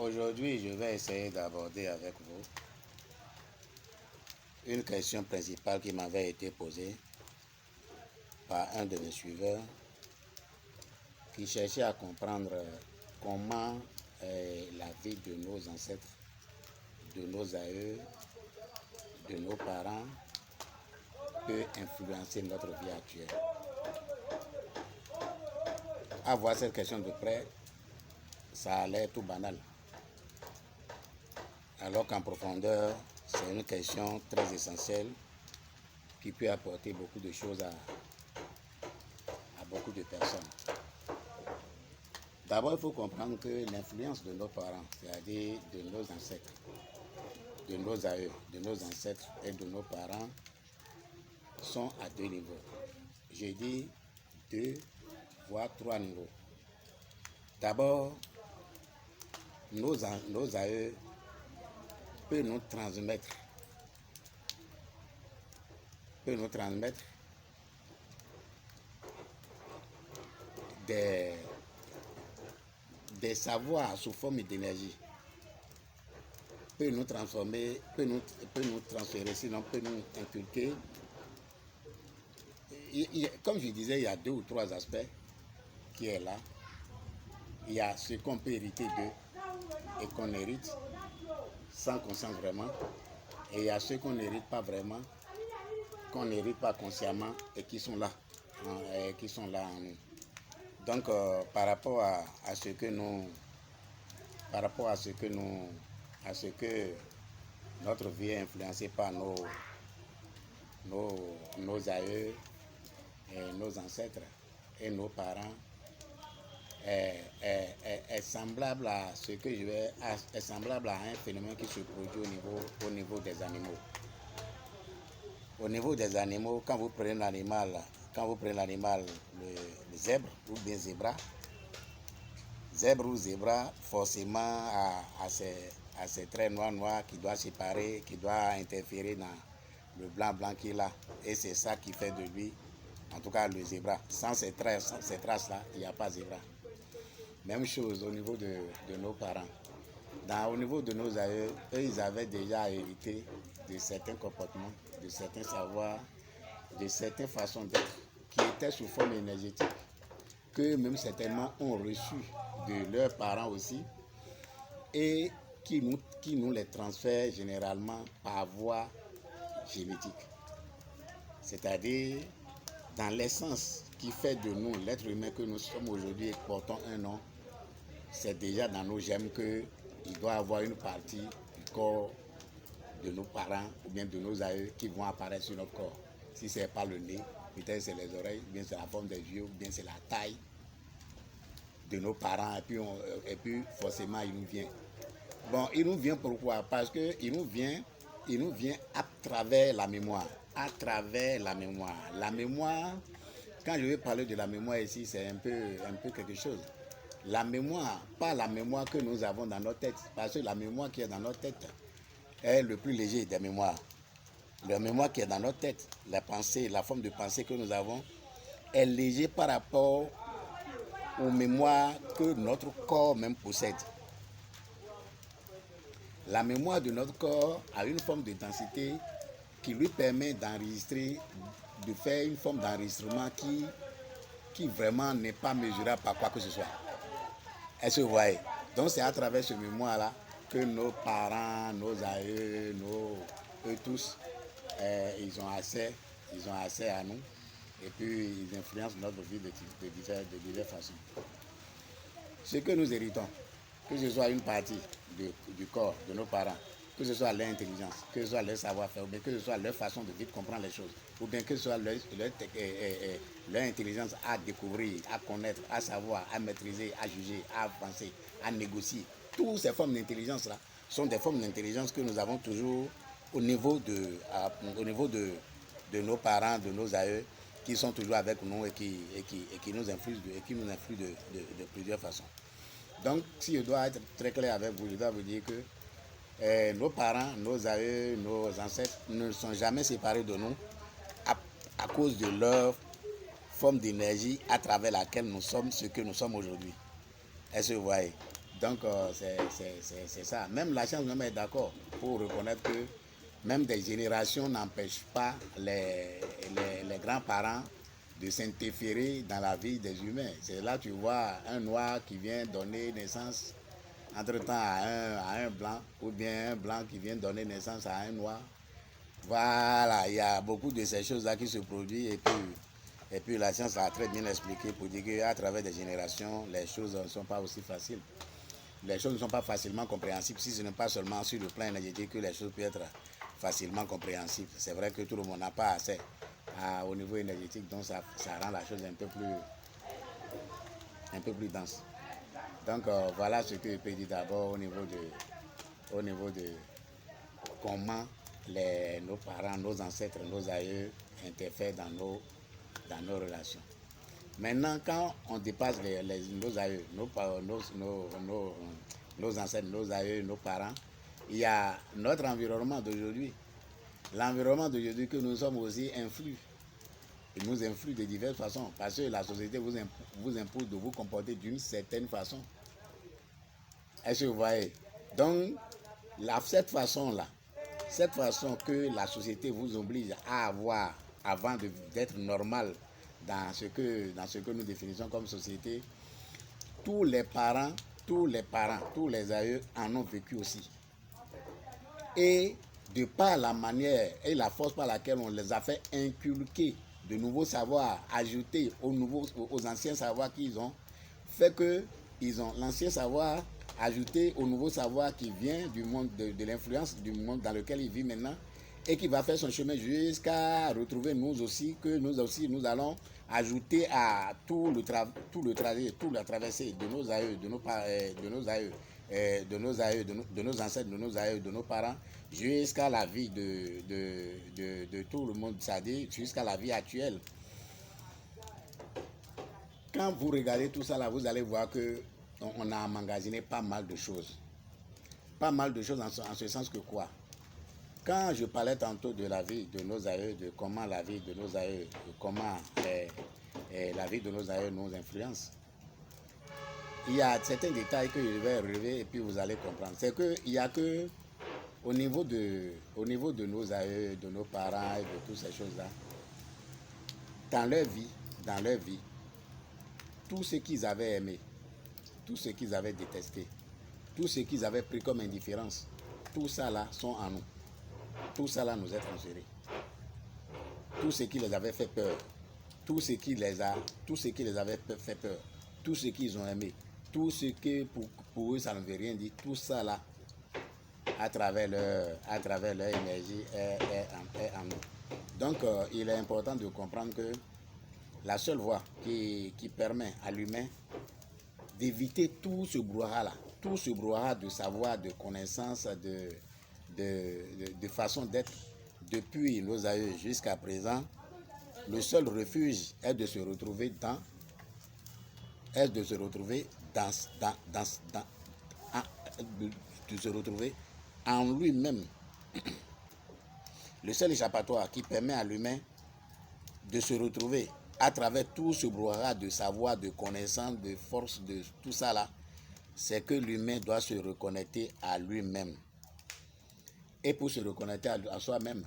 Aujourd'hui, je vais essayer d'aborder avec vous une question principale qui m'avait été posée par un de mes suiveurs qui cherchait à comprendre comment la vie de nos ancêtres, de nos aïeux, de nos parents peut influencer notre vie actuelle. À voir cette question de près, ça a l'air tout banal. Alors qu'en profondeur, c'est une question très essentielle qui peut apporter beaucoup de choses à beaucoup de personnes. D'abord, il faut comprendre que l'influence de nos parents, c'est-à-dire de nos ancêtres, de nos aïeux, de nos ancêtres et de nos parents, sont à deux niveaux. Je dis deux, voire trois niveaux. D'abord, nos aïeux peuvent nous transmettre des savoirs sous forme d'énergie, peut nous transformer, peut nous transférer, sinon peut nous inculquer. Comme je disais, il y a deux ou trois aspects qui est là. Il y a ce qu'on peut hériter d'eux et qu'on hérite sans conscience vraiment. Et il y a ceux qu'on n'hérite pas vraiment, qu'on n'hérite pas consciemment et qui sont là, en nous. Donc, par rapport à ce que notre vie est influencée par nos aïeux, et nos ancêtres et nos parents, est semblable à est semblable à un phénomène qui se produit au niveau des animaux. Au niveau des animaux, quand vous prenez l'animal, le zèbre ou bien zèbre ou zébra, forcément à ces traits noirs qui doivent séparer, qui doivent interférer dans le blanc qu'il a. Et c'est ça qui fait de lui, en tout cas le zébra. Sans ces traces-là, il n'y a pas zébra. Même chose au niveau de nos parents. Au niveau de nos aïeux, eux, ils avaient déjà hérité de certains comportements, de certains savoirs, de certaines façons d'être qui étaient sous forme énergétique, que même certainement ont reçu de leurs parents aussi, et qui nous les transfèrent généralement par voie génétique. C'est-à-dire, dans l'essence qui fait de nous l'être humain que nous sommes aujourd'hui et portons un nom, c'est déjà dans nos gemmes qu'il doit y avoir une partie du corps de nos parents ou bien de nos aïeux qui vont apparaître sur notre corps. Si ce n'est pas le nez, peut-être c'est les oreilles, ou bien c'est la forme des yeux, ou bien c'est la taille de nos parents, et puis forcément il nous vient. Bon, il nous vient pourquoi? Parce qu'il nous vient à travers la mémoire. À travers la mémoire. La mémoire, quand je vais parler de la mémoire ici, c'est un peu quelque chose. La mémoire, pas la mémoire que nous avons dans notre tête, parce que la mémoire qui est dans notre tête est le plus léger des mémoires. La mémoire qui est dans notre tête, la pensée, la forme de pensée que nous avons, est léger par rapport aux mémoires que notre corps même possède. La mémoire de notre corps a une forme de densité qui lui permet d'enregistrer, de faire une forme d'enregistrement qui vraiment n'est pas mesurable par quoi que ce soit. Est-ce que vous voyez? Donc c'est à travers ce mémoire-là que nos parents, nos aïeux, eux tous, ils ont accès à nous et puis ils influencent notre vie de diverses façons. Ce que nous héritons, que ce soit une partie du corps de nos parents, que ce soit leur intelligence, que ce soit leur savoir-faire, ou bien que ce soit leur façon de vite comprendre les choses, ou bien que ce soit leur intelligence à découvrir, à connaître, à savoir, à maîtriser, à juger, à penser, à négocier. Toutes ces formes d'intelligence-là sont des formes d'intelligence que nous avons toujours au niveau de nos parents, de nos aïeux, qui sont toujours avec nous et qui nous influent de plusieurs façons. Donc, si je dois être très clair avec vous, je dois vous dire que nos parents, nos aïeux, nos ancêtres ne sont jamais séparés de nous à cause de leur forme d'énergie à travers laquelle nous sommes ce que nous sommes aujourd'hui. Est-ce que vous voyez? Donc, c'est ça. Même la science même est d'accord pour reconnaître que même des générations n'empêchent pas les grands-parents de s'interférer dans la vie des humains. C'est là que tu vois un noir qui vient donner naissance entre-temps à un blanc, ou bien un blanc qui vient donner naissance à un noir. Voilà, il y a beaucoup de ces choses-là qui se produisent et puis la science a très bien expliqué pour dire qu'à travers des générations, les choses ne sont pas aussi faciles. Les choses ne sont pas facilement compréhensibles si ce n'est pas seulement sur le plan énergétique que les choses peuvent être facilement compréhensibles. C'est vrai que tout le monde n'a pas accès au niveau énergétique, donc ça rend la chose un peu plus dense. Donc voilà ce que je peux dire d'abord au niveau de comment nos parents, nos ancêtres, nos aïeux interfèrent dans nos relations. Maintenant, quand on dépasse nos aïeux, nos ancêtres, nos aïeux, nos parents, il y a notre environnement d'aujourd'hui. L'environnement d'aujourd'hui que nous sommes aussi influe. Il nous influe de diverses façons parce que la société vous impose de vous comporter d'une certaine façon. Est-ce que vous voyez? Donc, cette façon-là, cette façon que la société vous oblige à avoir avant d'être normal dans ce que nous définissons comme société, tous les parents, tous les aïeux en ont vécu aussi. Et de par la manière et la force par laquelle on les a fait inculquer de nouveaux savoirs, ajoutés aux anciens savoirs qu'ils ont, fait que ils ont l'ancien savoir ajouté au nouveau savoir qui vient du monde de l'influence du monde dans lequel ils vivent maintenant et qui va faire son chemin jusqu'à retrouver nous aussi, que nous allons ajouter à tout la traversée de nos aïeux, de nos ancêtres, de nos aïeux, de nos parents, jusqu'à la vie de tout le monde, c'est-à-dire jusqu'à la vie actuelle. Quand vous regardez tout ça là, vous allez voir que on a emmagasiné pas mal de choses. Pas mal de choses en ce sens que quoi? Quand je parlais tantôt de la vie de nos aïeux, de comment la vie de nos aïeux, de comment la vie de nos aïeux nous influence, il y a certains détails que je vais relever et puis vous allez comprendre. C'est qu'il n'y a que au niveau de nos aïeux, de nos parents et de toutes ces choses-là, dans leur vie, tout ce qu'ils avaient aimé, tout ce qu'ils avaient détesté, tout ce qu'ils avaient pris comme indifférence, tout ça là sont en nous. Tout ça là nous est transféré. Tout ce qui les avait fait peur, tout ce qui les avait fait peur, tout ce qu'ils ont aimé, tout ce que pour eux ça ne veut rien dire, tout ça là, à travers leur énergie est en nous. Donc il est important de comprendre que la seule voie qui permet à l'humain d'éviter tout ce brouhaha-là, tout ce brouhaha de savoir, de connaissance, de façon d'être depuis nos aïeux jusqu'à présent, le seul refuge est de se retrouver en lui-même. Le seul échappatoire qui permet à l'humain de se retrouver à travers tout ce brouhaha de savoir, de connaissance, de force, de tout ça là, c'est que l'humain doit se reconnecter à lui-même. Et pour se reconnecter à soi-même,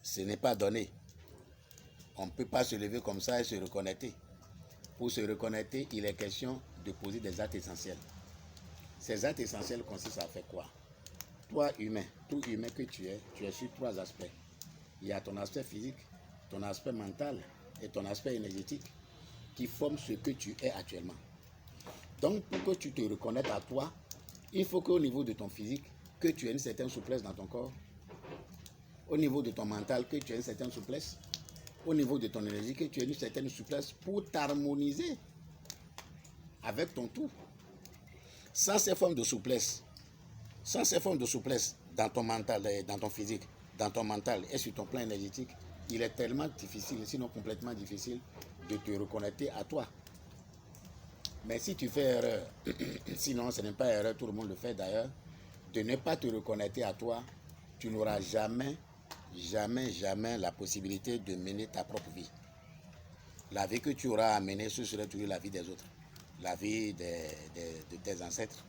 ce n'est pas donné. On ne peut pas se lever comme ça et se reconnecter. Pour se reconnecter, il est question de poser des actes essentiels. Ces actes essentiels consistent à faire quoi? Toi, humain, tout humain que tu es sur trois aspects. Il y a ton aspect physique, ton aspect mental et ton aspect énergétique qui forment ce que tu es actuellement. Donc, pour que tu te reconnaisses à toi, il faut qu'au niveau de ton physique, que tu aies une certaine souplesse dans ton corps. Au niveau de ton mental, que tu aies une certaine souplesse. Au niveau de ton énergie, que tu aies une certaine souplesse pour t'harmoniser avec ton tout. Sans ces formes de souplesse, dans ton mental, dans ton physique, dans ton mental et sur ton plan énergétique, il est tellement difficile, sinon complètement difficile, de te reconnecter à toi. Mais si tu fais erreur, sinon ce n'est pas erreur, tout le monde le fait d'ailleurs, de ne pas te reconnecter à toi, tu n'auras jamais la possibilité de mener ta propre vie. La vie que tu auras à mener, ce serait toujours la vie des autres. la vie de tes ancêtres,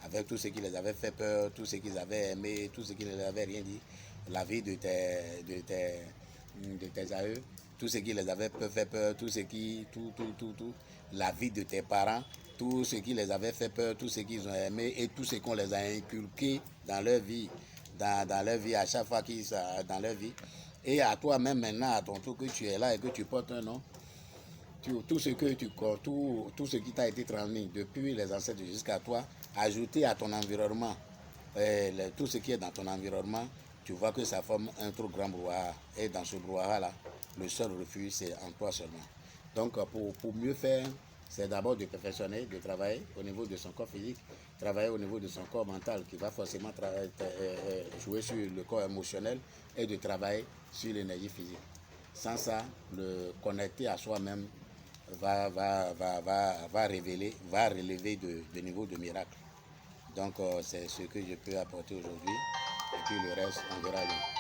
avec tout ce qui les avait fait peur, tout ce qu'ils avaient aimé, tout ce qui ne les avait rien dit, la vie de tes aïeux, tout ce qui les avait fait peur, tout, la vie de tes parents, tout ce qui les avait fait peur, tout ce qu'ils ont aimé et tout ce qu'on les a inculqué dans leur vie, dans leur vie, à chaque fois qu'ils sont dans leur vie. Et à toi-même maintenant, à ton tour, que tu es là et que tu portes un nom, tout ce qui t'a été transmis depuis les ancêtres jusqu'à toi, ajouté à ton environnement, tout ce qui est dans ton environnement, tu vois que ça forme un trop grand brouhaha. Et dans ce brouhaha-là, le seul refuge, c'est en toi seulement. Donc, pour mieux faire, c'est d'abord de perfectionner, de travailler au niveau de son corps physique, travailler au niveau de son corps mental, qui va forcément jouer sur le corps émotionnel, et de travailler sur l'énergie physique. Sans ça, le connecter à soi-même va relever de niveau de miracle. Donc, c'est ce que je peux apporter aujourd'hui. Et puis le reste, on verra bien.